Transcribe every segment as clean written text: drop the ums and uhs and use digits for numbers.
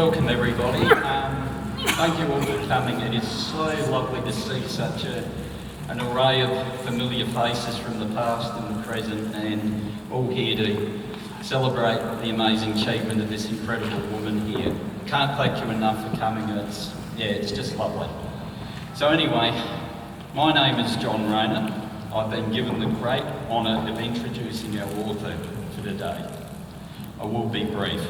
Welcome everybody. Thank you all for coming. It is so lovely to see such an array of familiar faces from the past and the present, and all here to celebrate the amazing achievement of this incredible woman here. Can't thank you enough for coming. It's just lovely. So anyway, my name is John Rayner. I've been given the great honour of introducing our author for today. I will be brief.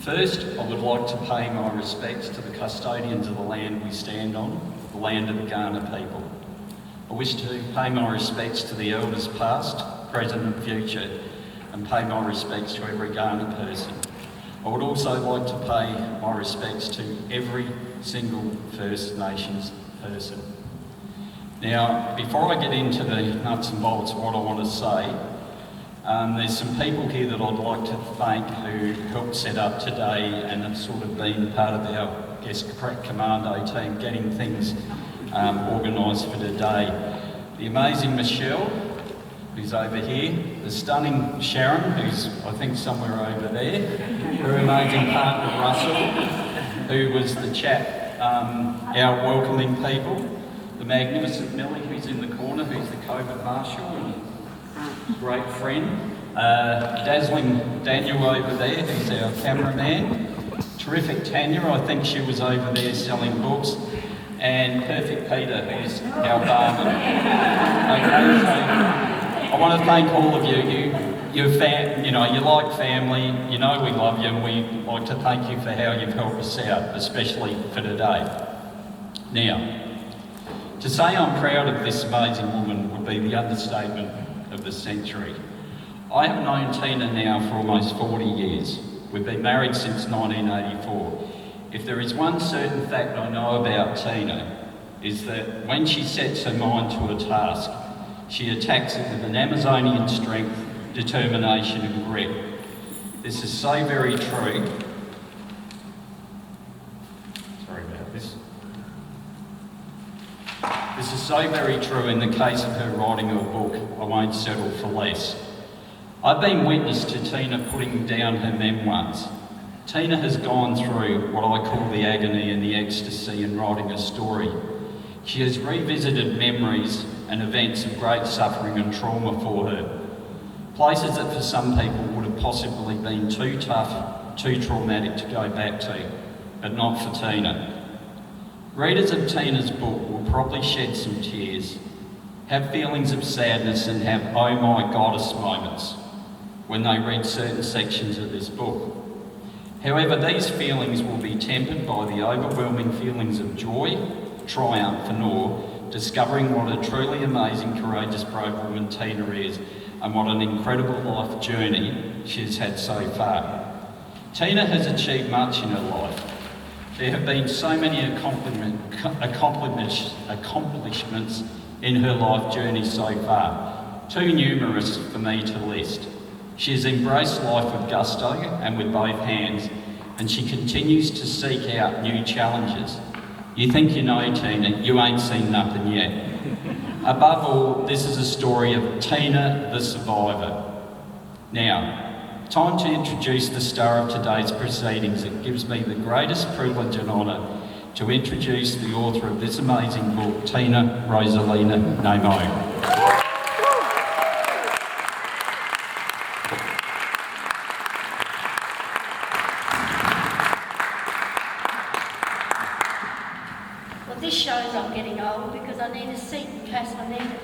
First, I would like to pay my respects to the custodians of the land we stand on, the land of the Kaurna people. I wish to pay my respects to the elders past, present and future, and pay my respects to every Kaurna person. I would also like to pay my respects to every single First Nations person. Now, before I get into the nuts and bolts of what I want to say, there's some people here that I'd like to thank who helped set up today and have sort of been part of our guest commando team getting things organised for today. The amazing Michelle, who's over here, the stunning Sharon, who's I think somewhere over there, her amazing partner Russell, who was the chap out welcoming people, the magnificent Millie, who's in the corner, who's the COVID marshal and great friend, dazzling Daniel over there, who's our cameraman, terrific Tanya, I think she was over there selling books, and perfect Peter, who's our barman. Okay, so I want to thank all of you. You like family, you know we love you, and we like to thank you for how you've helped us out, especially for today. Now, to say I'm proud of this amazing woman would be the understatement of the century. I have known Tina now for almost 40 years. We've been married since 1984. If there is one certain fact I know about Tina, is that when she sets her mind to a task, she attacks it with an Amazonian strength, determination and grit. This is so very true. Sorry about this. This is so very true in the case of her writing her book, I Won't Settle for Less. I've been witness to Tina putting down her memoirs. Tina has gone through what I call the agony and the ecstasy in writing a story. She has revisited memories and events of great suffering and trauma for her. Places that for some people would have possibly been too tough, too traumatic to go back to, but not for Tina. Readers of Tina's book will probably shed some tears, have feelings of sadness and have oh my goddess moments when they read certain sections of this book. However, these feelings will be tempered by the overwhelming feelings of joy, triumph and awe, discovering what a truly amazing, courageous, brave woman Tina is and what an incredible life journey she has had so far. Tina has achieved much in her life. There have been so many accomplishments in her life journey so far, too numerous for me to list. She has embraced life with gusto and with both hands, and she continues to seek out new challenges. You think you know Tina, you ain't seen nothing yet. Above all, this is a story of Tina the survivor. Now, time to introduce the star of today's proceedings. It gives me the greatest privilege and honour to introduce the author of this amazing book, Tina Rosalina Namow. Well, this shows I'm getting old because I need a seat in case I need it.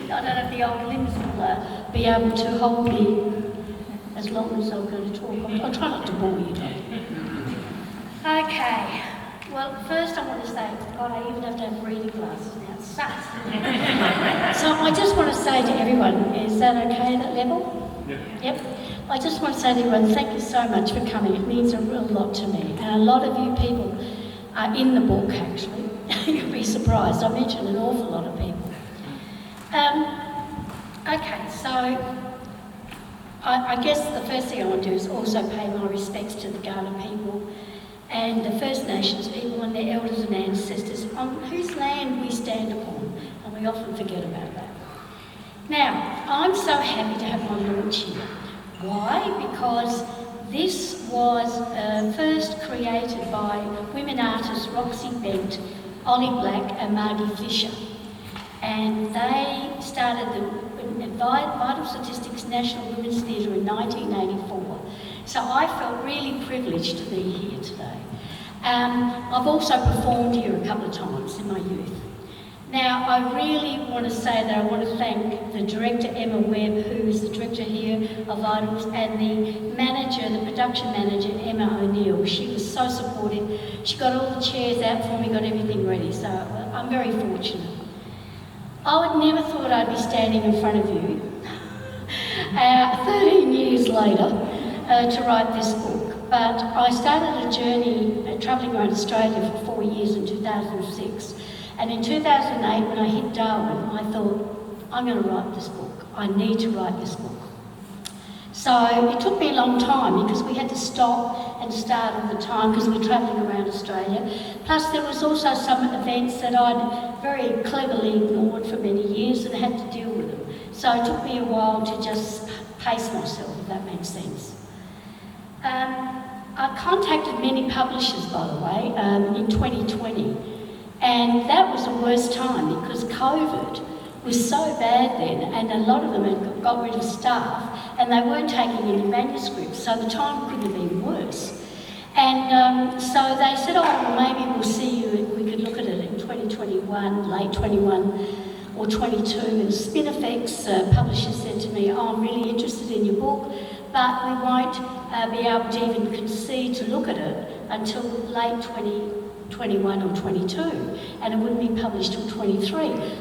I don't know if the old limbs will be able to hold me as long as I'm going to talk. I'll try not to bore you, Tom. Okay. Well, first I want to say, God, I even have to have reading glasses now. It sucks. So I just want to say to everyone, is that okay, that level? Yep. I just want to say to everyone, thank you so much for coming. It means a real lot to me. And a lot of you people are in the book, actually. You'll be surprised. I mentioned an awful lot of people. Okay, so I guess the first thing I want to do is also pay my respects to the Kaurna people and the First Nations people and their elders and ancestors on whose land we stand upon, and we often forget about that. Now, I'm so happy to have my launch here. Why? Because This was first created by women artists Roxy Bent, Ollie Black and Margie Fisher. And they started the Vitalstatistix National Women's Theatre in 1984. So I felt really privileged to be here today. I've also performed here a couple of times in my youth. Now, I really want to say that I want to thank the director, Emma Webb, who is the director here of Vitals, and the manager, the production manager, Emma O'Neill. She was so supportive. She got all the chairs out for me, got everything ready, so I'm very fortunate. I would never thought I'd be standing in front of you 13 years later to write this book. But I started a journey travelling around Australia for 4 years in 2006. And in 2008, when I hit Darwin, I thought, I'm going to write this book. I need to write this book. So it took me a long time because we had to stop and start all the time because we're travelling around Australia. Plus there was also some events that I'd very cleverly ignored for many years and had to deal with them. So it took me a while to just pace myself, if that makes sense. I contacted many publishers, by the way, in 2020. And that was the worst time because COVID was so bad then, and a lot of them had got rid of staff and they weren't taking any manuscripts, so the time couldn't have been worse. And so they said, oh, well, maybe we'll see you, we could look at it in 2021, late 21 or 22. And Spinifex publisher said to me, oh, I'm really interested in your book, but we won't be able to even concede to look at it until late 2021 or 22, and it wouldn't be published till 23.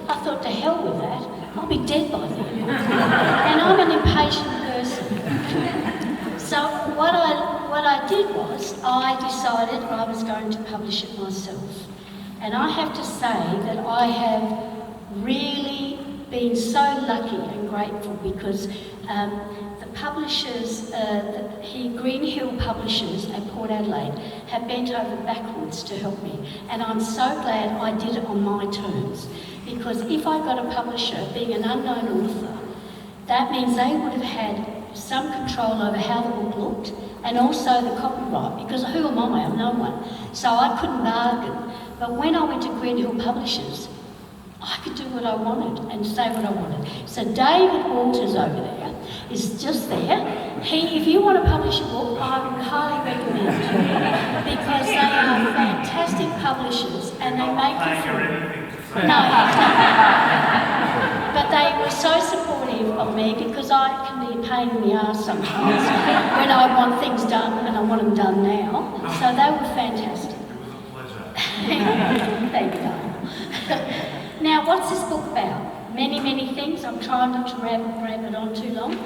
I thought, to hell with that, I'll be dead by then. And I'm an impatient person. So what I did was, I decided I was going to publish it myself. And I have to say that I have really been so lucky and grateful because the publishers, Green Hill Publishers at Port Adelaide have bent over backwards to help me. And I'm so glad I did it on my terms. Because if I got a publisher, being an unknown author, that means they would have had some control over how the book looked and also the copyright, because who am I? I'm no one. So I couldn't bargain. But when I went to Green Hill Publishers, I could do what I wanted and say what I wanted. So David Walters over there is just there. If you want to publish a book, I would highly recommend it because they are fantastic publishers and they make it. No, but they were so supportive of me because I can be a pain in the arse sometimes when I want things done and I want them done now. So they were fantastic. It was a pleasure. Thank you, darling. Now, what's this book about? Many, many things. I'm trying not to ramble it on too long.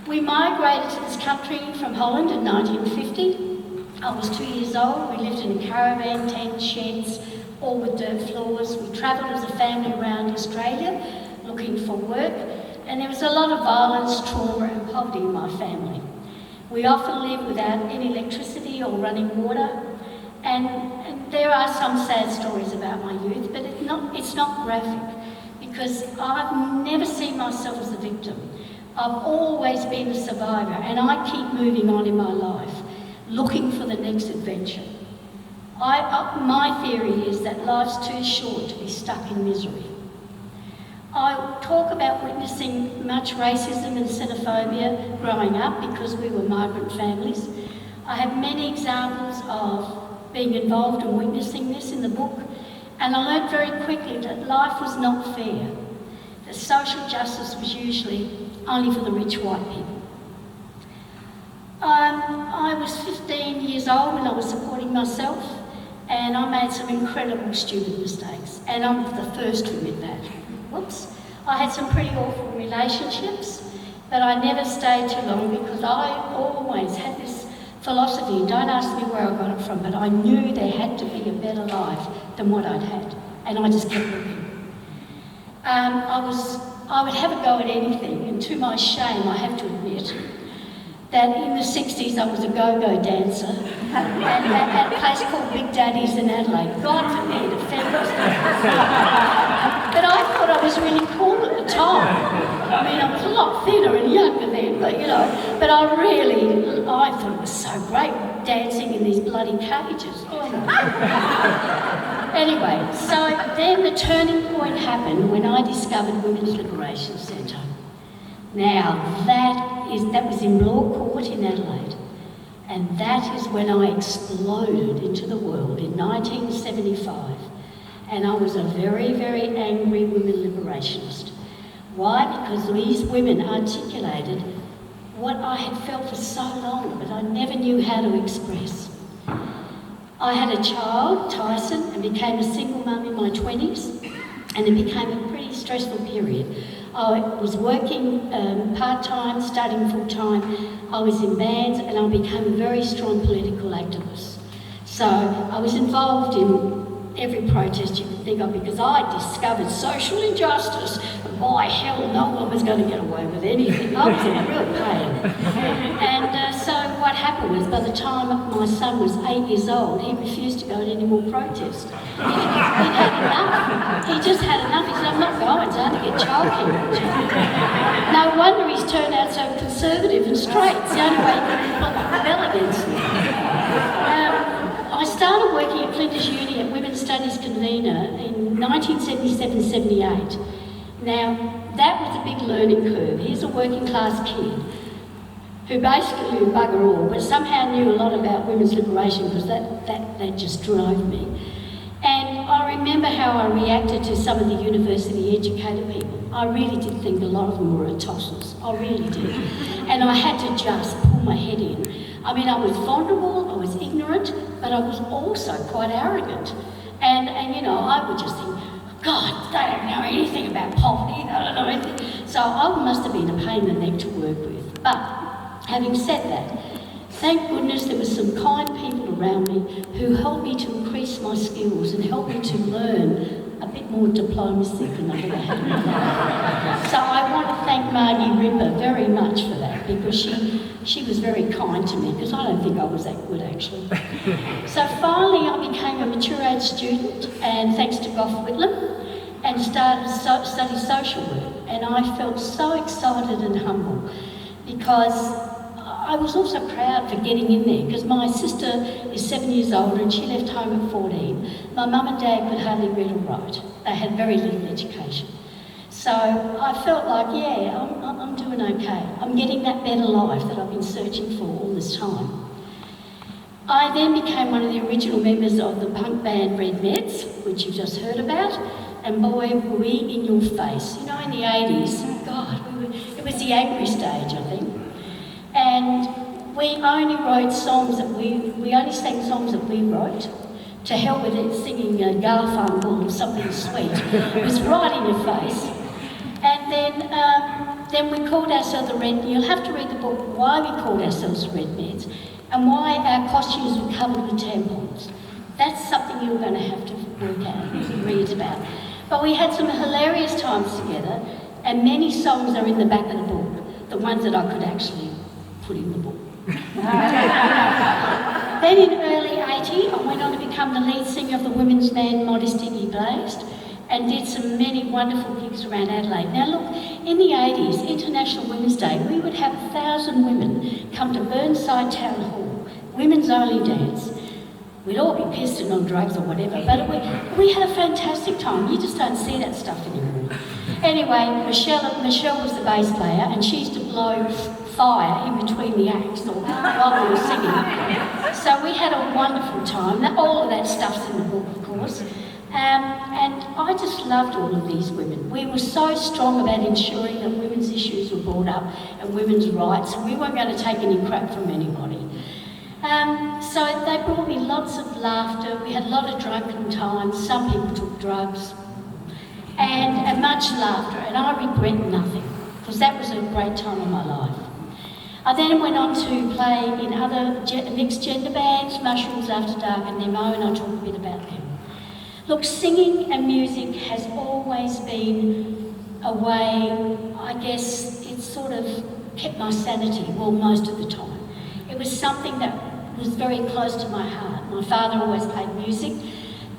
We migrated to this country from Holland in 1950. I was 2 years old. We lived in a caravan, tent, sheds, all with dirt floors. We travelled as a family around Australia looking for work, and there was a lot of violence, trauma and poverty in my family. We often lived without any electricity or running water, and there are some sad stories about my youth, but it's not graphic because I've never seen myself as a victim. I've always been a survivor, and I keep moving on in my life, looking for the next adventure. My theory is that life's too short to be stuck in misery. I talk about witnessing much racism and xenophobia growing up because we were migrant families. I have many examples of being involved and witnessing this in the book, and I learned very quickly that life was not fair, that social justice was usually only for the rich white people. I was 15 years old when I was supporting myself, and I made some incredible stupid mistakes, and I'm the first to admit that. Whoops. I had some pretty awful relationships, but I never stayed too long because I always had this philosophy. Don't ask me where I got it from, but I knew there had to be a better life than what I'd had, and I just kept looking. I would have a go at anything, and to my shame, I have to admit that in the 60s I was a go-go dancer at a place called Big Daddy's in Adelaide. God forbid, a feminist. But I thought I was really cool at the time. I mean, I was a lot thinner and younger then. but but I thought it was so great dancing in these bloody cages. Anyway, so then the turning point happened when I discovered Women's Liberation Centre. Now that was in Law Court in Adelaide, and that is when I exploded into the world in 1975, and I was a very, very angry women liberationist. Why? Because these women articulated what I had felt for so long, but I never knew how to express. I had a child, Tyson, and became a single mum in my 20s, and it became a pretty stressful period. I was working part-time, studying full-time, I was in bands, and I became a very strong political activist. So I was involved in every protest you could think of because I discovered social injustice, and by hell no one was going to get away with anything. I was in a real pain. And so what happened was, by the time my son was 8 years old, he refused to go to any more protests. He'd had enough. He just had enough. He said, I'm not going, so I had to get childcare. No wonder he's turned out so conservative and straight. It's the only way he can rebel against me. I started working at Flinders Uni at Women's Studies Convener in 1977-78. Now, that was a big learning curve. Here's a working class kid who basically knew bugger all, but somehow knew a lot about women's liberation because that just drove me. And I remember how I reacted to some of the university educated people. I really did think a lot of them were tossers. I really did. And I had to just pull my head in. I mean, I was vulnerable, I was ignorant, but I was also quite arrogant. And I would just think, God, they don't know anything about poverty, they don't know anything. So I must have been a pain in the neck to work with. But having said that, thank goodness there were some kind people around me who helped me to increase my skills and helped me to learn a bit more diplomacy than I've ever had in my life. So I want to thank Margie Ripper very much for that, because she was very kind to me, because I don't think I was that good actually. So finally I became a mature age student, and thanks to Gough Whitlam, and started to study social work. And I felt so excited and humble, because I was also proud for getting in there, because my sister is 7 years older and she left home at 14. My mum and dad could hardly read or write. They had very little education. So I felt like, yeah, I'm doing okay. I'm getting that better life that I've been searching for all this time. I then became one of the original members of the punk band Red Meds, which you've just heard about, and boy, were we in your face. In the 80s, God, it was the angry stage, I think. And we only wrote songs that we only sang songs that we wrote. To hell with it, singing Garfunkel or something sweet. It was right in your face. And then we called ourselves the Red. You'll have to read the book why we called ourselves Red Meds and why our costumes were covered with tampons. That's something you're going to have to work out and read about. But we had some hilarious times together, and many songs are in the back of the book, the ones that I could actually put in the book. Then in early 80, I went on to become the lead singer of the women's band Modesty Be Blazed, and did some many wonderful gigs around Adelaide. Now look, in the 80s, International Women's Day, we would have 1,000 women come to Burnside Town Hall, women's only dance. We'd all be pissed and on drugs or whatever, but we had a fantastic time. You just don't see that stuff anymore. Anyway, Michelle was the bass player, and she used to blow fire in between the acts or while we were singing. So we had a wonderful time. All of that stuff's in the book, of course. And I just loved all of these women. We were so strong about ensuring that women's issues were brought up and women's rights. We weren't going to take any crap from anybody. So they brought me lots of laughter. We had a lot of drunken times. Some people took drugs. And much laughter. And I regret nothing, because that was a great time of my life. I then went on to play in other mixed gender bands, Mushrooms After Dark and Namow, and I'll talk a bit about them. Look, singing and music has always been a way, I guess, it sort of kept my sanity, well, most of the time. It was something that was very close to my heart. My father always played music,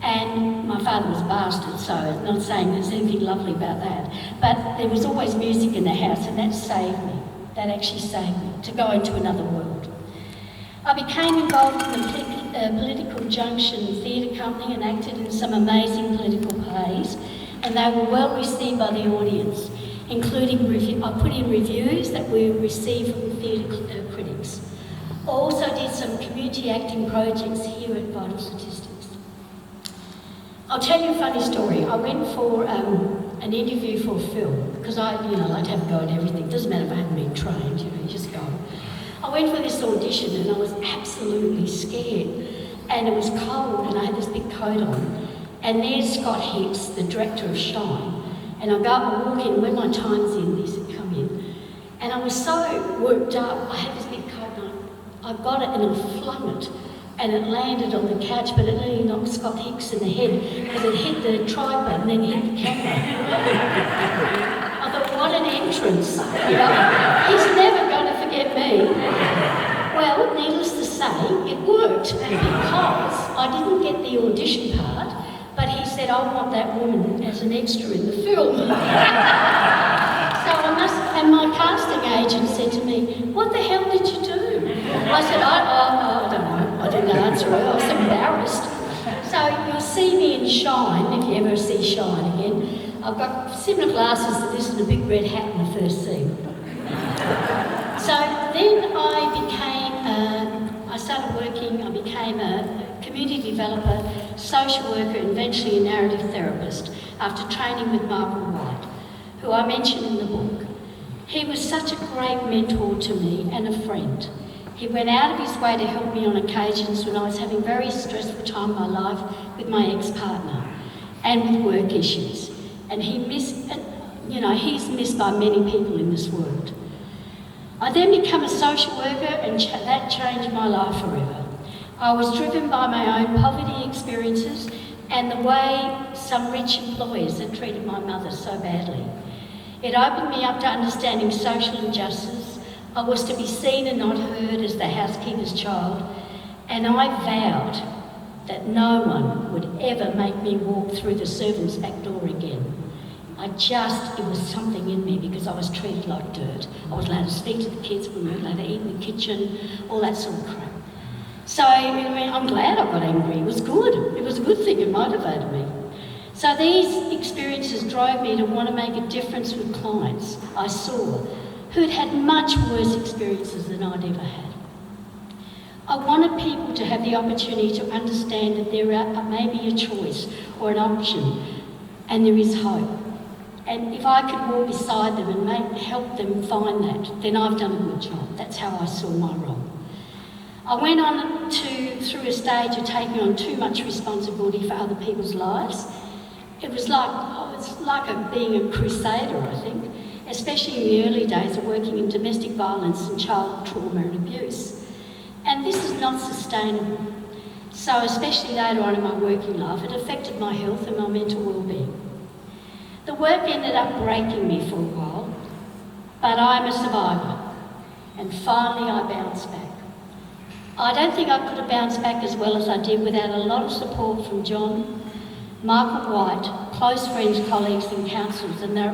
and my father was a bastard, so I'm not saying there's anything lovely about that. But there was always music in the house, and that saved me. that actually saved me, to go into another world. I became involved in the Political Junction Theatre Company and acted in some amazing political plays, and they were well received by the audience, including I put in reviews that we received from theatre critics. I also did some community acting projects here at Vitalstatistix. I'll tell you a funny story. I went for an interview for a film, because I like to have a go at everything. Doesn't matter if I haven't been trained, you just go. I went for this audition and I was absolutely scared. And it was cold and I had this big coat on. And there's Scott Hicks, the director of Shine. And I go up and walk in, when my time's in, he said, come in. And I was so worked up, I had this big coat on. I got it and I flung it. And it landed on the couch, but it only knocked Scott Hicks in the head because it hit the tripod and then hit the camera. I thought, what an entrance. He's never going to forget me. Well, needless to say, it worked because I didn't get the audition part, but he said, I want that woman as an extra in the film. And my casting agent said to me, what the hell did you do? I said, I don't know. I didn't answer it. I was embarrassed. So you'll see me in Shine, if you ever see Shine again. I've got similar glasses to this and a big red hat in the first scene. So then I started working, I became a community developer, social worker, and eventually a narrative therapist after training with Michael White, who I mentioned in the book. He was such a great mentor to me and a friend. He went out of his way to help me on occasions when I was having a very stressful time in my life with my ex-partner and with work issues. And he's missed by many people in this world. I then became a social worker and that changed my life forever. I was driven by my own poverty experiences and the way some rich employers had treated my mother so badly. It opened me up to understanding social injustice. I was to be seen and not heard as the housekeeper's child, and I vowed that no one would ever make me walk through the servants' back door again. It was something in me because I was treated like dirt. I was allowed to speak to the kids, we were allowed to eat in the kitchen, all that sort of crap. So I'm glad I got angry. It was good. It was a good thing. It motivated me. So these experiences drove me to want to make a difference with clients I saw who'd had much worse experiences than I'd ever had. I wanted people to have the opportunity to understand that there may be a choice or an option and there is hope. And if I could walk beside them and help them find that, then I've done a good job. That's how I saw my role. I went on through a stage of taking on too much responsibility for other people's lives. It was like being a crusader, I think, especially in the early days of working in domestic violence and child trauma and abuse. And this is not sustainable. So especially later on in my working life, it affected my health and my mental well-being. The work ended up breaking me for a while, but I'm a survivor. And finally I bounced back. I don't think I could have bounced back as well as I did without a lot of support from John, Michael White, close friends, colleagues and counsellors, and they're